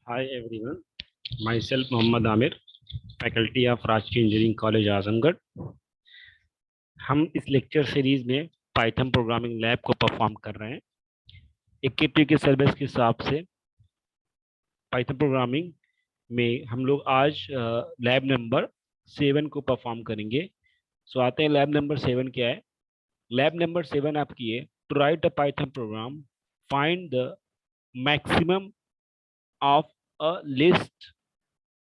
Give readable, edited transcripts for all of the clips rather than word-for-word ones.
Hi everyone, myself Mohammad Amir, faculty of राजकीय engineering college Azamgarh. हम इस लेक्चर सीरीज में पाइथन प्रोग्रामिंग लैब को परफॉर्म कर रहे हैं। 21 के सिलेबस के हिसाब से पाइथन प्रोग्रामिंग में हम लोग आज लैब नंबर 7 को परफॉर्म करेंगे। सो आते हैं लैब नंबर 7 क्या है। लैब नंबर 7 आपकी है to write a python program, find the maximum of a list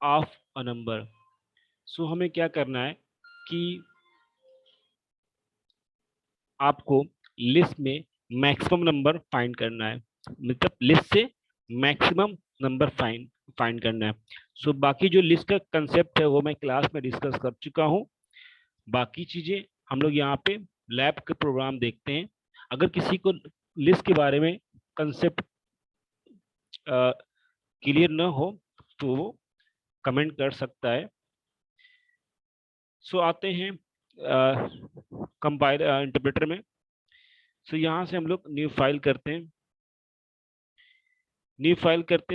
of a number. So हमें क्या करना है कि आपको लिस्ट में मैक्सिमम नंबर फाइंड करना है, मतलब लिस्ट से मैक्सिमम नंबर फाइंड करना है। सो बाकी जो लिस्ट का कंसेप्ट है वो मैं क्लास में डिस्कस कर चुका हूँ। बाकी चीजें हम लोग यहाँ पे लैब के प्रोग्राम देखते हैं। अगर किसी को लिस्ट के बारे में कंसेप्ट क्लियर न हो तो वो कमेंट कर सकता है। सो आते हैं कंपाइलर इंटरप्रेटर में। सो यहाँ से हम लोग न्यू फाइल करते हैं,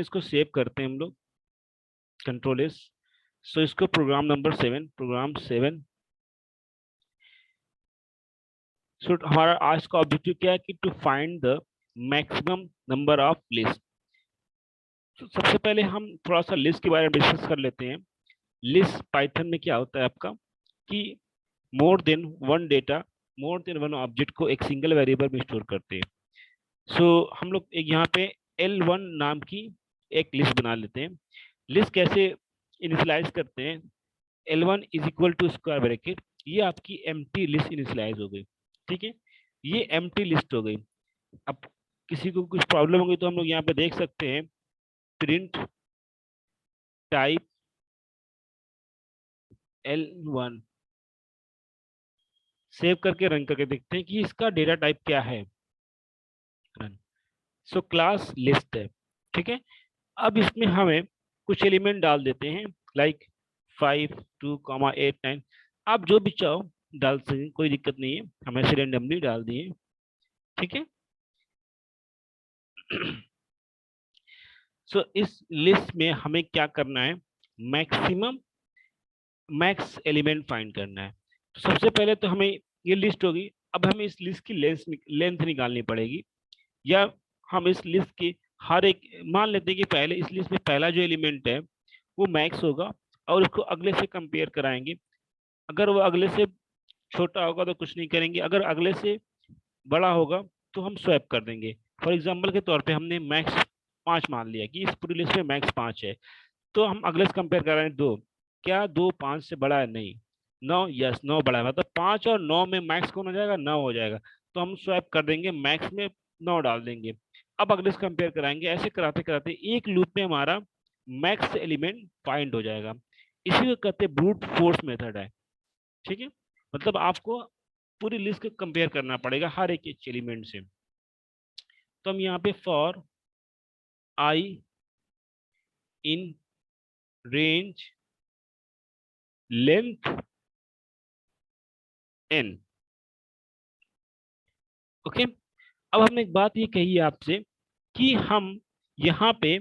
इसको सेव करते हैं हम लोग, कंट्रोल एस। सो इसको प्रोग्राम नंबर 7, प्रोग्राम 7। सो हमारा आज का ऑब्जेक्टिव क्या है कि to find the maximum number of list. सबसे पहले हम थोड़ा सा लिस्ट के बारे में डिस्कस कर लेते हैं। लिस्ट पाइथन में क्या होता है आपका कि more than one data, more than one object को एक सिंगल वेरिएबल में स्टोर करते हैं। सो हम लोग एक यहाँ पे L1 नाम की एक लिस्ट बना लेते हैं। लिस्ट कैसे इनिशियलाइज करते हैं? L1 is equal to square bracket, ये आपकी एम्प्टी लिस्ट इनिशियलाइज हो गई। ठीक है, ये एम्प्टी लिस्ट हो गई। अब किसी को कुछ प्रॉब्लम होगी तो हम लोग यहाँ पे देख सकते हैं प्रिंट टाइप L1, सेव करके रन करके देखते हैं कि इसका डेटा टाइप क्या है। रन। सो क्लास लिस्ट है। ठीक है, अब इसमें हमें कुछ एलिमेंट डाल देते हैं, लाइक 5, 2, 8, 9। आप जो भी चाहो डाल सकते, कोई दिक्कत नहीं है, हम ऐसे रेंडमली डाल दिए। ठीक है। सो इस लिस्ट में हमें क्या करना है, मैक्सिमम मैक्स एलिमेंट फाइंड करना है। तो सबसे पहले तो हमें ये लिस्ट होगी, अब हमें इस लिस्ट की लेंथ निकालनी पड़ेगी, या हम इस लिस्ट की हर एक, मान लेते हैं कि पहले इस लिस्ट में पहला जो एलिमेंट है वो मैक्स होगा और उसको अगले से कंपेयर कराएंगे। अगर वो अगले से छोटा होगा तो कुछ नहीं करेंगे, अगर अगले से बड़ा होगा तो हम स्वैप कर देंगे। फॉर एग्जाम्पल के तौर पे हमने मैक्स 5 मान लिया कि इस पूरी लिस्ट में मैक्स 5 है, तो हम अगले से कंपेयर कर रहे हैं 2। क्या 2 5 से बड़ा है? नहीं। 9, यस 9 बड़ा है, मतलब 5 और 9 में मैक्स कौन हो जाएगा? 9 हो जाएगा। तो हम स्वैप कर देंगे, मैक्स में 9 डाल देंगे। अब अगले से कंपेयर कराएंगे, ऐसे कराते कराते एक लूप में हमारा मैक्स एलिमेंट फाइंड हो जाएगा। इसी को कहते हैं ब्रूट फोर्स मेथड है। ठीक है, मतलब आपको पूरी लिस्ट को कंपेयर करना पड़ेगा हर एक एलिमेंट से। तो हम यहाँ पे for I in range length n। Okay, अब हमने एक बात ये कही है आपसे कि हम यहाँ पे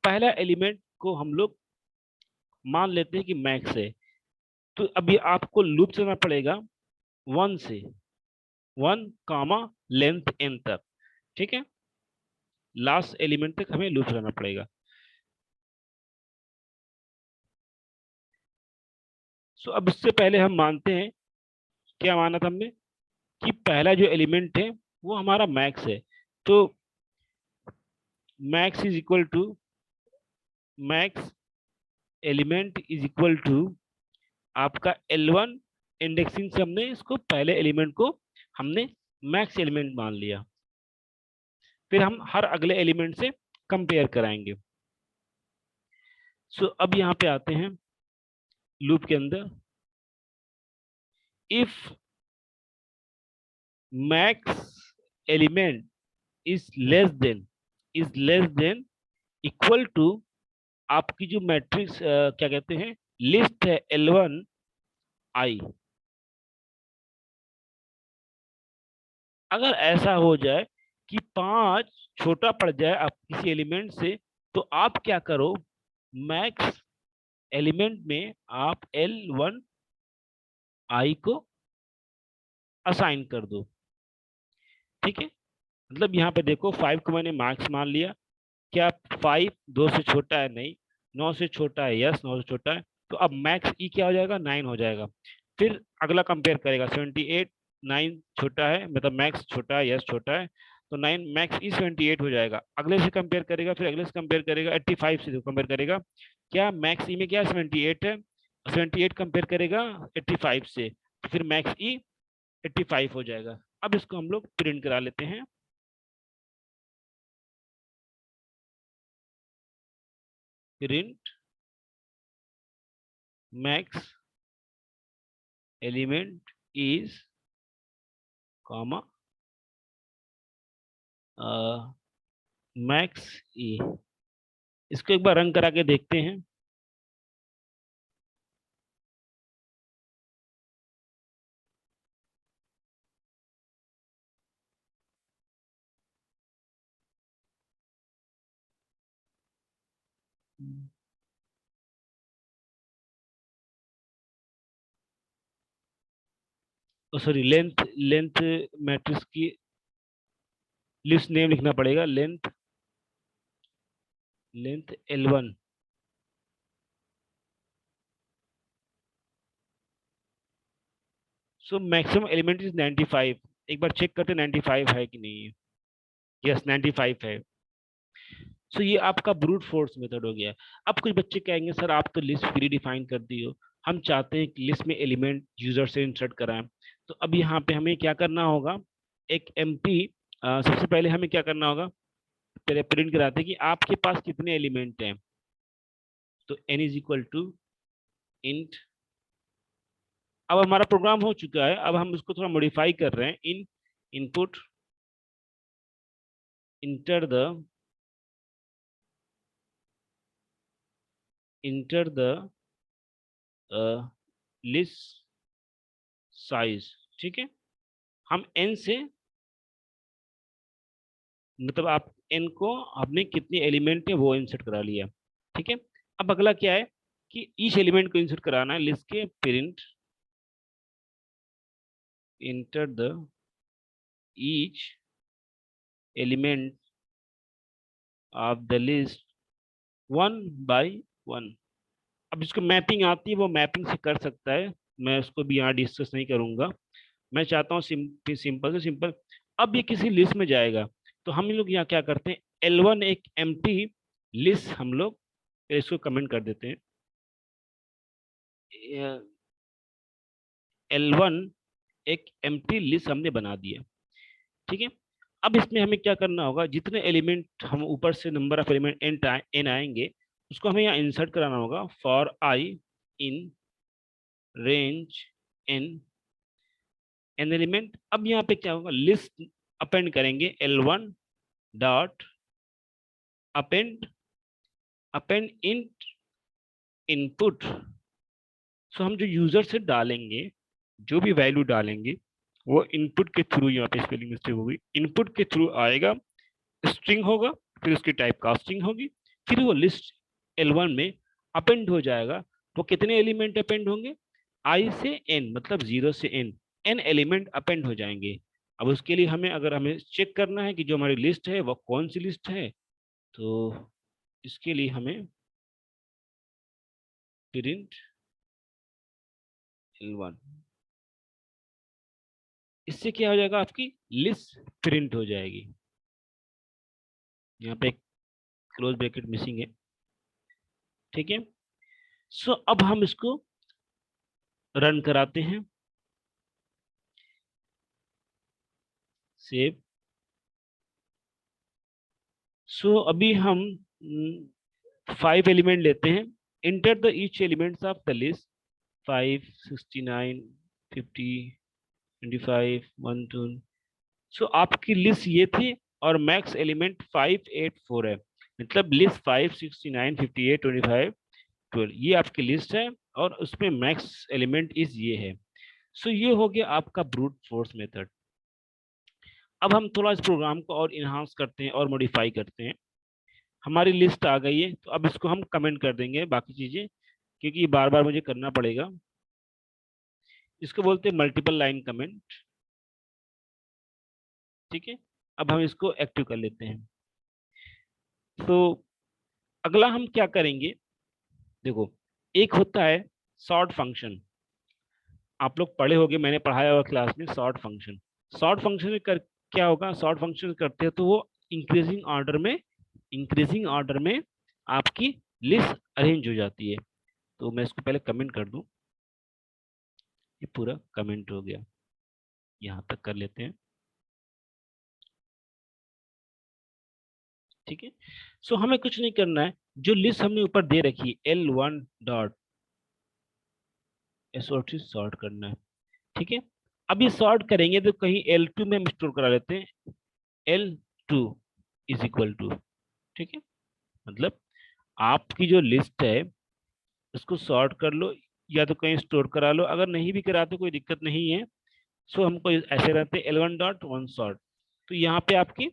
पहला एलिमेंट को हम लोग मान लेते हैं कि मैक्स है, तो अभी आपको लूप चलना पड़ेगा 1 से 1 कामा लेंथ n तक। ठीक है, लास्ट एलिमेंट तक हमें लूप चलाना पड़ेगा। सो अब इससे पहले हम मानते हैं, क्या माना था हमने कि पहला जो एलिमेंट है वो हमारा मैक्स है। तो max is equal to max element is equal to आपका L1 इंडेक्सिंग से हमने इसको पहले एलिमेंट को हमने मैक्स एलिमेंट मान लिया, फिर हम हर अगले एलिमेंट से कंपेयर कराएंगे। सो अब यहाँ पे आते हैं लूप के अंदर, if max element is less than equal to आपकी जो मैट्रिक्स क्या कहते हैं, लिस्ट है L1 आई। अगर ऐसा हो जाए कि 5 छोटा पड़ जाए आप किसी एलिमेंट से, तो आप क्या करो, मैक्स एलिमेंट में आप L1 I को असाइन कर दो। ठीक है, मतलब यहाँ पे देखो 5 को मैंने मार्क्स मान लिया। क्या 5 2 से छोटा है? नहीं। 9 से छोटा है? यस, 9 से छोटा है। तो अब मैक्स ई क्या हो जाएगा? 9 हो जाएगा। फिर अगला कंपेयर करेगा 78, 9 छोटा है, मतलब मैक्स छोटा है, यस छोटा है, तो 9 मैक्स ई 78 हो जाएगा। अगले से कंपेयर करेगा, फिर अगले से कंपेयर करेगा, 85 से कंपेयर करेगा। क्या मैक्स ई में क्या 78 है? 78 कंपेयर करेगा 85 से, तो फिर मैक्स ई 85 हो जाएगा। अब इसको हम लोग प्रिंट करा लेते हैं। Print max element is comma max E. इसको एक बार रन करा के देखते हैं। सॉरी, लेंथ लेंथ मैट्रिक्स की लिस्ट नेम लिखना पड़ेगा। Length length L1। So maximum element is 95। एक बार चेक करते 95 है कि नहीं है। यस, 95 है। सो ये आपका ब्रूट फोर्स मेथड हो गया। अब कुछ बच्चे कहेंगे सर आप तो लिस्ट प्री डिफाइन कर दी हो, हम चाहते हैं कि लिस्ट में एलिमेंट यूजर से इंसर्ट कराएं। तो अब यहाँ पे हमें क्या करना होगा, एक एमपी, सबसे पहले हमें क्या करना होगा, पहले प्रिंट कराते हैं कि आपके पास कितने एलिमेंट हैं। तो n is equal to int. अब हमारा प्रोग्राम हो चुका है, अब हम इसको थोड़ा मॉडिफाई कर रहे हैं। In input enter the enter the list size. ठीक है, हम n से, मतलब आप n को आपने कितने एलिमेंट है वो इंसर्ट करा लिया। ठीक है, अब अगला क्या है कि ईच एलिमेंट को इंसर्ट कराना है लिस्ट के। Print enter the each element of the list one by one. अब जिसको मैपिंग आती है वो मैपिंग से कर सकता है, मैं उसको भी यहाँ डिस्कस नहीं करूंगा। मैं चाहता हूँ सिंपल से सिंपल। अब ये किसी लिस्ट में जाएगा, तो हम लोग यहाँ क्या करते हैं, L1 एक एम्प्टी लिस्ट, हम लोग इसको कमेंट कर देते हैं। L1 एक एम्प्टी लिस्ट हमने बना दिया। ठीक है, अब इसमें हमें क्या करना होगा, जितने एलिमेंट हम ऊपर से नंबर ऑफ एलिमेंट एन आएंगे उसको हमें यहाँ इंसर्ट कराना होगा। For I in range N N element. अब यहाँ पे क्या होगा, लिस्ट अपेंड करेंगे L1 dot append append in input. So हम जो यूजर से डालेंगे, जो भी वैल्यू डालेंगे वो इनपुट के थ्रू, यहाँ पे स्पेलिंग मिस्टेक होगी, इनपुट के थ्रू आएगा, स्ट्रिंग होगा, फिर उसकी टाइप कास्टिंग होगी, फिर वो लिस्ट L1 में अपेंड हो जाएगा। वो कितने एलिमेंट अपेंड होंगे, I से N, मतलब 0 से N एलिमेंट अपेंड हो जाएंगे। अब उसके लिए हमें, अगर हमें चेक करना है कि जो हमारी लिस्ट है वो कौन सी लिस्ट है, तो इसके लिए हमें प्रिंट L1, इससे क्या हो जाएगा, आपकी लिस्ट प्रिंट हो जाएगी। यहाँ पे एक क्लोज ब्रैकेट मिसिंग है। ठीक है, सो अब हम इसको रन कराते हैं। सेव। सो अभी हम 5 एलिमेंट लेते हैं। Enter the each elements of the list 5, 69, 50, 25, 1, 2। सो आपकी लिस्ट ये थी, और मैक्स एलिमेंट 584 है, मतलब लिस्ट 5, 69, 58, 25, 12 ये आपकी लिस्ट है, और उसमें मैक्स एलिमेंट इज ये है। सो ये हो गया आपका ब्रूट फोर्स मेथड। अब हम थोड़ा इस प्रोग्राम को और इन्हांस करते हैं और मॉडिफाई करते हैं। हमारी लिस्ट आ गई है, तो अब इसको हम कमेंट कर देंगे बाकी चीजें, क्योंकि बार बार मुझे करना पड़ेगा। इसको बोलते हैं मल्टीपल लाइन कमेंट। ठीक है, अब हम इसको एक्टिव कर लेते हैं। तो अगला हम क्या करेंगे, देखो, एक होता है सॉर्ट फंक्शन। आप लोग पढ़े होंगे, मैंने पढ़ाया हुआ क्लास में सॉर्ट फंक्शन। सॉर्ट फंक्शन में कर क्या होगा, सॉर्ट फंक्शन करते हैं तो वो इंक्रीजिंग ऑर्डर में आपकी लिस्ट अरेंज हो जाती है। तो मैं इसको पहले कमेंट कर दूं, ये पूरा कमेंट हो गया, यहाँ तक कर लेते हैं। ठीक है, सो हमें कुछ नहीं करना है, जो लिस्ट हमने ऊपर दे रखी है L1 डॉट एसओटी सॉर्ट करना है। ठीक है, अब ये सॉर्ट करेंगे तो कहीं L2 में हम स्टोर करा लेते हैं, L2 इज इक्वल टू। ठीक है, मतलब आपकी जो लिस्ट है उसको सॉर्ट कर लो, या तो कहीं स्टोर करा लो, अगर नहीं भी कराते कोई दिक्कत नहीं है। सो हमको ऐसे रहते हैं L1 डॉट वन सॉर्ट, तो यहाँ पे आपकी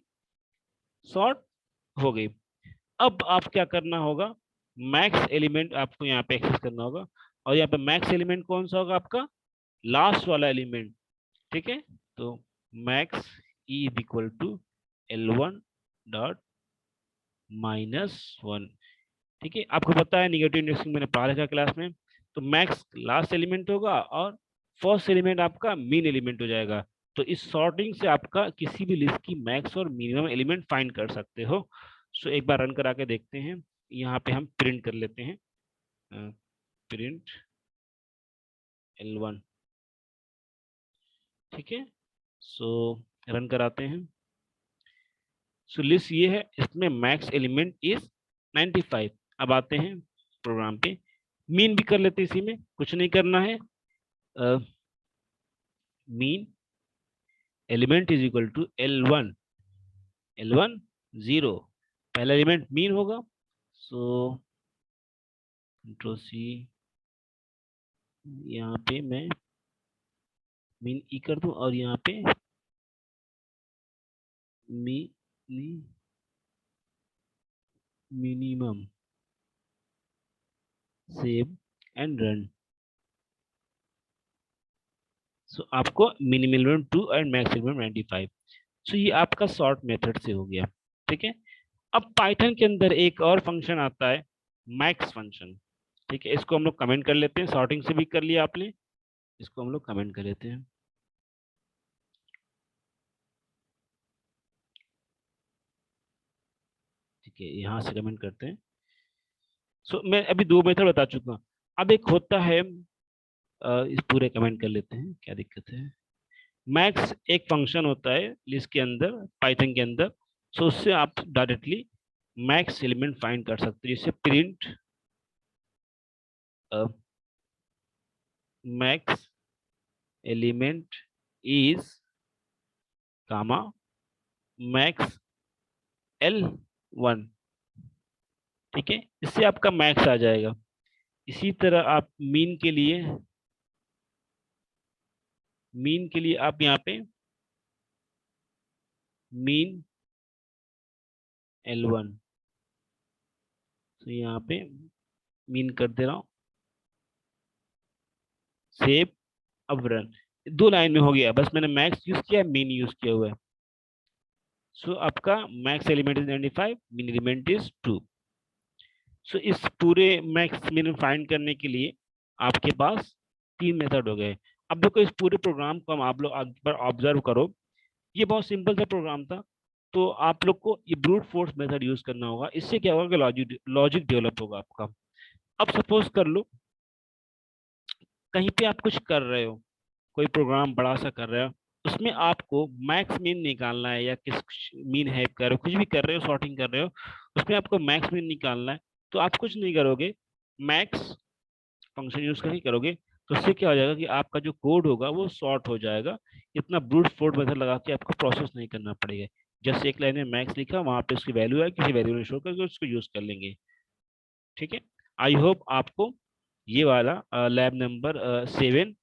सॉर्ट हो गई। अब आप क्या करना होगा, मैक्स एलिमेंट आपको यहाँ पे एक्सेस करना होगा, और यहाँ पे मैक्स एलिमेंट कौन सा होगा, आपका लास्ट वाला एलिमेंट। ठीक है, तो max E is equal to L1 dot -1। ठीक है, आपको पता है निगेटिव इंडेक्सिंग मैंने पढ़ा रखा क्लास में, तो मैक्स लास्ट एलिमेंट होगा और फर्स्ट एलिमेंट आपका मीन एलिमेंट हो जाएगा। तो इस सॉर्टिंग से आपका किसी भी लिस्ट की मैक्स और मिनिमम एलिमेंट फाइंड कर सकते हो। सो एक बार रन करा के देखते हैं। यहाँ पे हम प्रिंट कर लेते हैं, प्रिंट L1। ठीक है, सो रन कराते हैं। सो लिस्ट ये है, इसमें मैक्स एलिमेंट इज 95। अब आते हैं प्रोग्राम पे, मीन भी कर लेते हैं, इसी में कुछ नहीं करना है। Mean element is equal to L1 0, पहला एलिमेंट मीन होगा। सो कंट्रोल सी, यहाँ पे मैं मीन ई कर दूं और यहाँ पे मी मिनिमम, सेव एंड रन। सो आपको minimum element 2 and max element 95। सो ये आपका सॉर्ट मेथड से हो गया। ठीक है, अब पाइथन के अंदर एक और फंक्शन आता है, मैक्स फंक्शन। ठीक है, इसको हम लोग कमेंट कर लेते हैं, सॉर्टिंग से भी कर लिया आपने, इसको हम लोग कमेंट कर लेते हैं। ठीक है, यहाँ से कमेंट करते हैं। सो मैं अभी दो मेथड बता चुका हूँ। अब एक होता है, इस पूरे कमेंट कर लेते हैं, क्या दिक्कत है। मैक्स एक फंक्शन होता है लिस्ट के अंदर, पाइथन के अंदर। सो उससे आप डायरेक्टली मैक्स एलिमेंट फाइंड कर सकते हैं, जैसे print max element is comma max L1। ठीक है, इससे आपका मैक्स आ जाएगा। इसी तरह आप मीन के लिए आप यहाँ पे मीन L1, तो यहाँ पे मीन कर दे रहा हूँ, सेव, अब रन। दो लाइन में हो गया, बस मैंने मैक्स यूज किया, मीन यूज किया हुआ है। सो आपका max element is 95, mean element is 2। सो इस पूरे मैक्स मिन फाइंड करने के लिए आपके पास तीन मेथड हो गए। अब देखो, इस पूरे प्रोग्राम को हम आप लोग एक बार ऑब्जर्व करो, ये बहुत सिंपल सा प्रोग्राम था। तो आप लोग को ये ब्रूट फोर्स मेथड यूज करना होगा, इससे क्या होगा कि लॉजिक डेवलप होगा आपका। अब सपोज कर लो कहीं पे आप कुछ कर रहे हो, कोई प्रोग्राम बड़ा सा कर रहे हो, उसमें आपको मैक्स मीन निकालना है, या किस मीन है कर रहे हो, कुछ भी कर रहे हो, सॉर्टिंग कर रहे हो, उसमें आपको मैक्स मीन निकालना है। तो आप कुछ नहीं करोगे, मैक्स फंक्शन यूज करके करोगे, तो उससे क्या हो जाएगा कि आपका जो कोड होगा वो सॉर्ट हो जाएगा। इतना ब्रूट फोर्स मेथड लगा के आपको प्रोसेस नहीं करना पड़ेगा। जैसे एक लाइन में मैक्स लिखा, वहां पे उसकी वैल्यू है, किसी वैल्यू में शो करके उसको यूज कर लेंगे। ठीक है, आई होप आपको ये वाला lab number 7,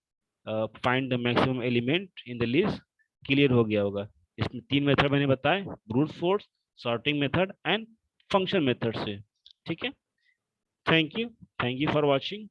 find the maximum element in the list, clear हो गया होगा। इसमें 3 मेथड मैंने बताए, brute force, sorting method and function method से। ठीक है, थैंक यू फॉर वॉचिंग।